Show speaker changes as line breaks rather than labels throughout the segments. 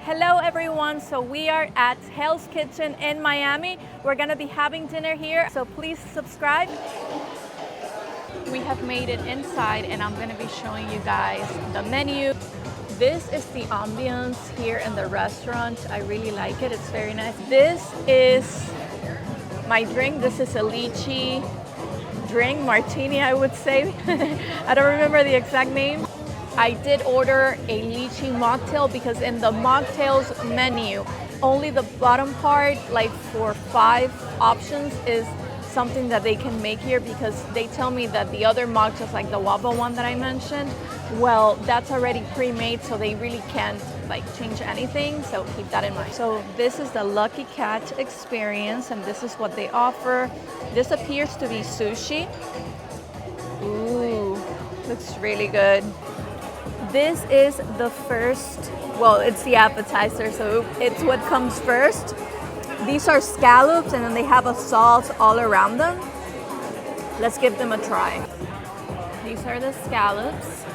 Hello everyone, so we are at Hell's Kitchen in Miami. We're gonna be having dinner here, so please subscribe. We have made it inside and I'm gonna be showing you guys the menu. This is the ambience here in the restaurant. I really like it, it's very nice. This is my drink. This is a lychee drink, martini I would say. I don't remember the exact name. I did order a lychee mocktail because in the mocktails menu, only the bottom part, like for 5 options, is something that they can make here because they tell me that the other mocktails, like the Waba one that I mentioned, well, that's already pre-made, so they really can't like change anything, so keep that in mind. So this is the Lucky Cat experience, and this is what they offer. This appears to be sushi. Ooh, looks really good. This is the first, well, it's the appetizer, so it's what comes first. These are scallops, and then they have a sauce all around them. Let's give them a try. These are the scallops.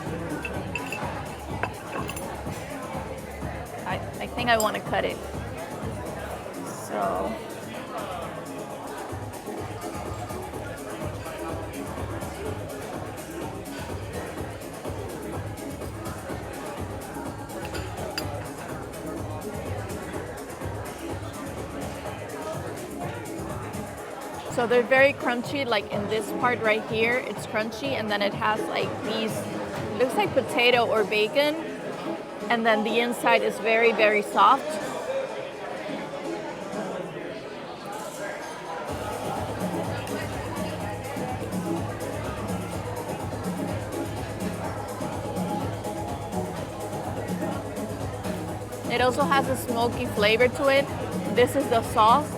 I think I want to cut it. So. So they're very crunchy, like in this part right here, it's crunchy, and then it has like these, looks like potato or bacon, and then the inside is very, very soft. It also has a smoky flavor to it. This is the sauce.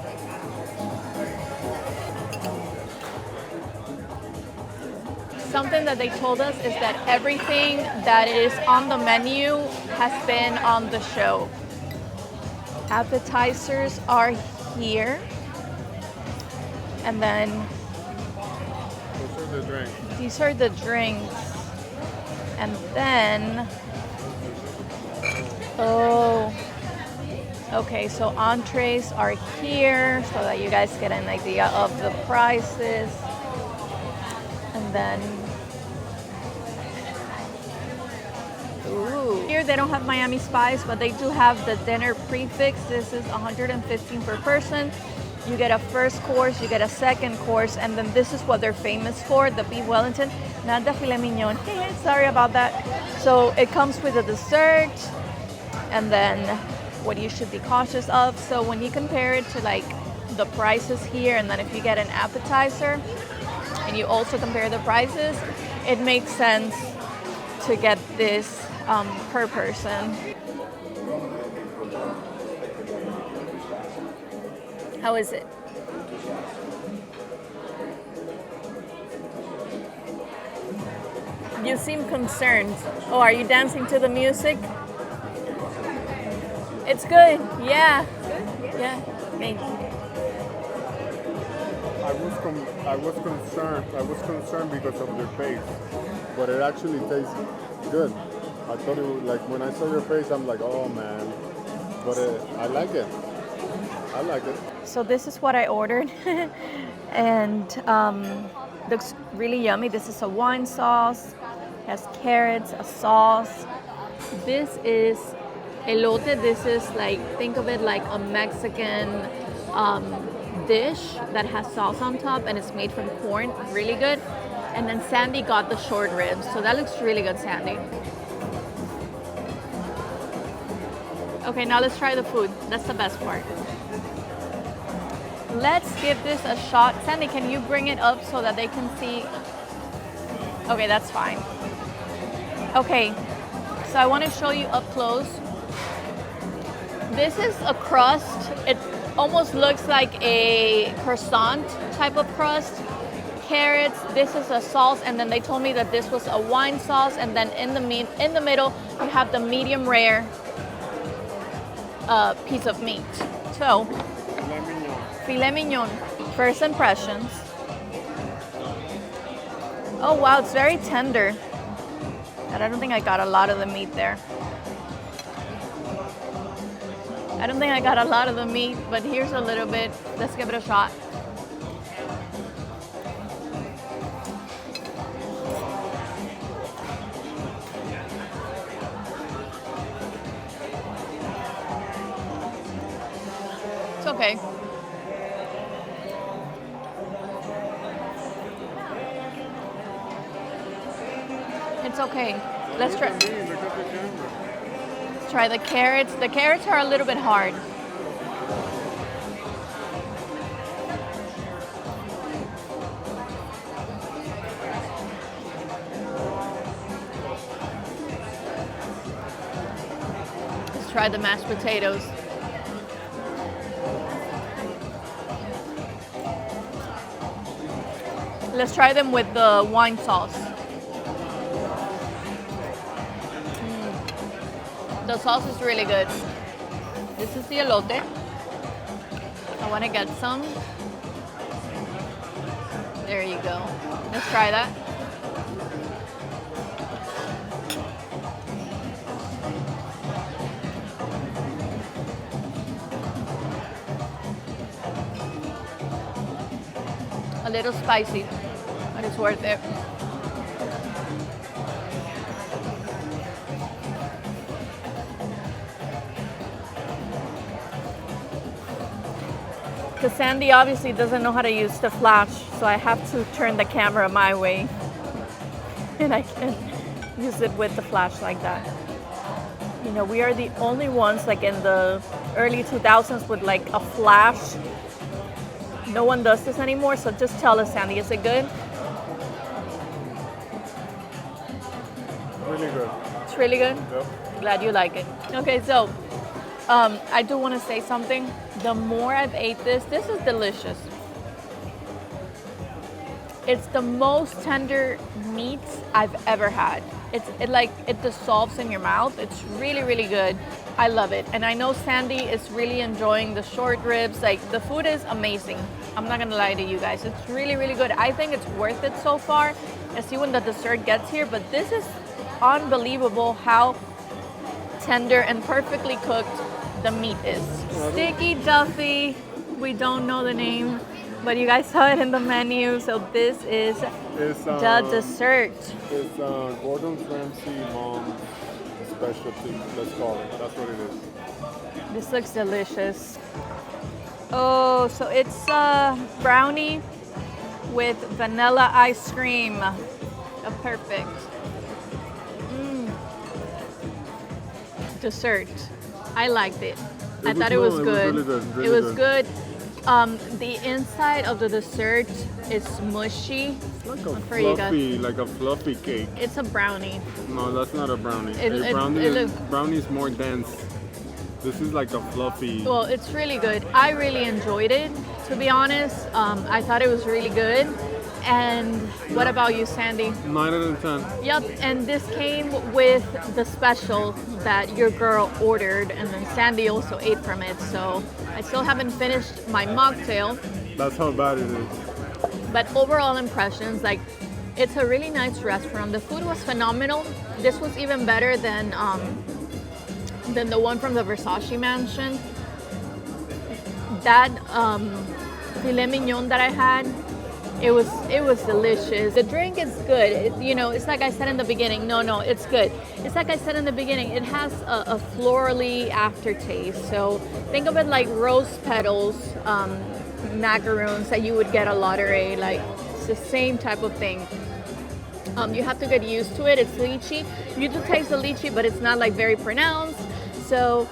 Something that they told us is that everything that is on the menu has been on the show. Appetizers are here. And then these are the drinks. And then, oh, okay, so entrees are here so that you guys get an idea of the prices. And then, ooh. Here they don't have Miami Spice, but they do have the dinner prefix. This is $115 per person. You get a first course, you get a second course, and then this is what they're famous for, the beef Wellington, not the filet mignon. Sorry about that. So it comes with a dessert, and then what you should be cautious of. So when you compare it to like the prices here, and then if you get an appetizer, and you also compare the prices, it makes sense to get this per person. How is it? You seem concerned. Oh, are you dancing to the music? It's good, yeah. Yeah, thank you.
I was concerned because of your face, but it actually tastes good. I thought it would, like when I saw your face, I'm like, oh man, but I like it. I like it.
So this is what I ordered, and looks really yummy. This is a wine sauce, has carrots, a sauce. This is elote. This is like, think of it like a Mexican dish that has sauce on top, and it's made from corn, really good. And then Sandy got the short ribs, so that looks really good, Sandy. Okay, now let's try the food. That's the best part. Let's give this a shot. Sandy, can you bring it up so that they can see? Okay, that's fine. Okay, so I want to show you up close. This is a crust. It almost looks like a croissant type of crust. Carrots, this is a sauce, and then they told me that this was a wine sauce, and then in the middle you have the medium rare piece of meat. So, filet mignon. First impressions. Oh wow, it's very tender. And I don't think I got a lot of the meat there. I don't think I got a lot of the meat, but here's a little bit. Let's give it a shot. It's okay. It's okay. Let's try. Let's try the carrots. The carrots are a little bit hard. Let's try the mashed potatoes. Let's try them with the wine sauce. The sauce is really good. This is the elote. I want to get some. There you go. Let's try that. A little spicy, but it's worth it. Because Sandy obviously doesn't know how to use the flash, so I have to turn the camera my way. And I can use it with the flash like that. You know, we are the only ones like in the early 2000s with like a flash. No one does this anymore, so just tell us, Sandy, is it good?
Really good.
It's really good?
Yep.
Glad you like it. Okay, so I do want to say something. The more I've ate this is delicious. It's the most tender meat I've ever had. It dissolves in your mouth. It's really, really good. I love it. And I know Sandy is really enjoying the short ribs. Like, the food is amazing. I'm not gonna lie to you guys. It's really, really good. I think it's worth it so far. Let's see when the dessert gets here, but this is unbelievable how tender and perfectly cooked the meat is. Sticky Duffy, we don't know the name, but you guys saw it in the menu, so this is the dessert.
It's Gordon Ramsay mom's specialty, let's call it. That's what it is.
This looks delicious. Oh, so it's brownie with vanilla ice cream. Perfect. Dessert. I liked it. I thought it was good. It was good. The inside of the dessert is mushy.
It's like a fluffy cake.
It's a brownie.
No, that's not a brownie. Brownie is more dense. This is like a fluffy.
Well, it's really good. I really enjoyed it, to be honest. I thought it was really good. And what about you, Sandy?
9 out of 10.
Yep, and this came with the special that your girl ordered, and then Sandy also ate from it. So I still haven't finished my mocktail.
That's how bad it is.
But overall impressions, like, it's a really nice restaurant. The food was phenomenal. This was even better than the one from the Versace mansion. That filet mignon that I had, it was delicious. The drink is good. It's like I said in the beginning. No, it's good. It's like I said in the beginning. It has a florally aftertaste. So think of it like rose petals, macaroons that you would get at Lottery. Like, it's the same type of thing. You have to get used to it. It's lychee. You do taste the lychee, but it's not like very pronounced. So,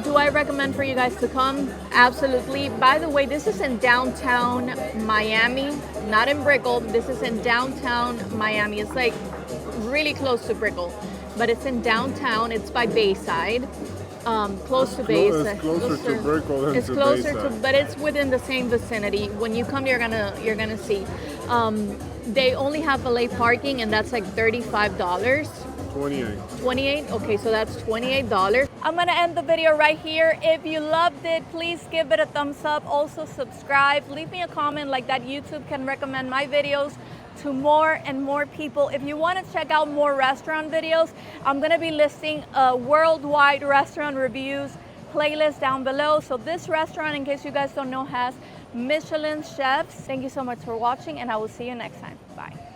do I recommend for you guys to come? Absolutely. By the way, this is in downtown Miami, not in Brickell. This is in downtown Miami. It's like really close to Brickell, but it's in downtown. It's by Bayside, close to Bayside.
It's closer to Brickell than
it's
to
closer
Bayside.
to, but it's within the same vicinity. When you come, you're gonna see. They only have valet parking, and that's like $35. 28. Okay, so that's $28. I'm gonna end the video right here. If you loved it, please give it a thumbs up. Also subscribe, leave me a comment, like that YouTube can recommend my videos to more and more people. If you want to check out more restaurant videos, I'm gonna be listing worldwide restaurant reviews playlist down below. So this restaurant, in case you guys don't know, has Michelin chefs. Thank you so much for watching, and I will see you next time. Bye.